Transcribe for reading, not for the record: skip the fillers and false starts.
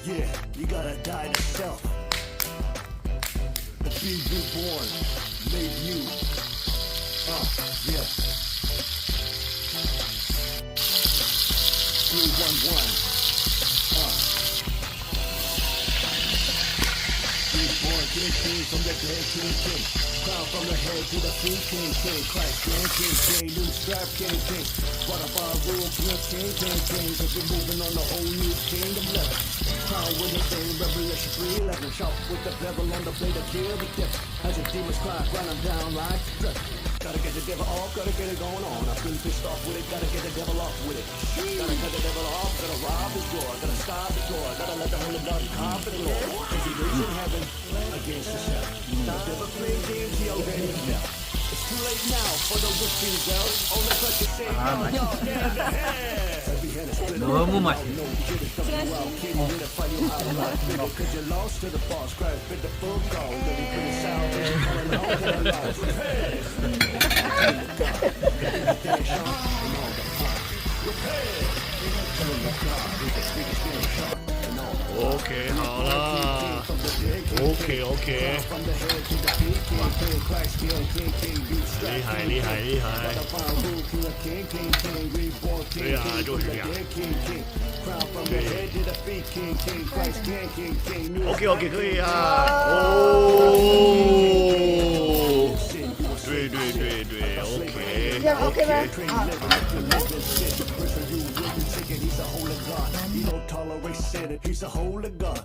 Yeah, you gotta die to self. The be reborn, made new. Yeah. 311. Reborn, king, from the dead, king. Crown from the head to the feet, king. Christ, king. New strap, king. What about rule, king. Cause we're moving on the whole new kingdom level. Crown with the thing, Revelation 3:11. Sharp with the bevel on the blade to kill the devil. As your demons cry, run them down like drugs. Gotta get the devil off, gotta get it going on. I've been pissed off with it, gotta get the devil off with it. Gotta cut the devil off, gotta rob his door, gotta stop the door, gotta let the Holy Blood carpet the Lord. Cause he lives in heaven against himself. The devil plays games, he already fell. It's too late now for the wishing well. Only such a thing, y'all stand the head. Every hand is split. 너무 맛있어. Cause you lost to the boss, Christ bit the full goal. Then he put his salvation on the whole life. OK， 好了，OK， 厉害，对啊，就是这样。OK， 可以啊，哦，对，OK， 这样 OK 吗？好。He don't tolerate sin, he's a holy God.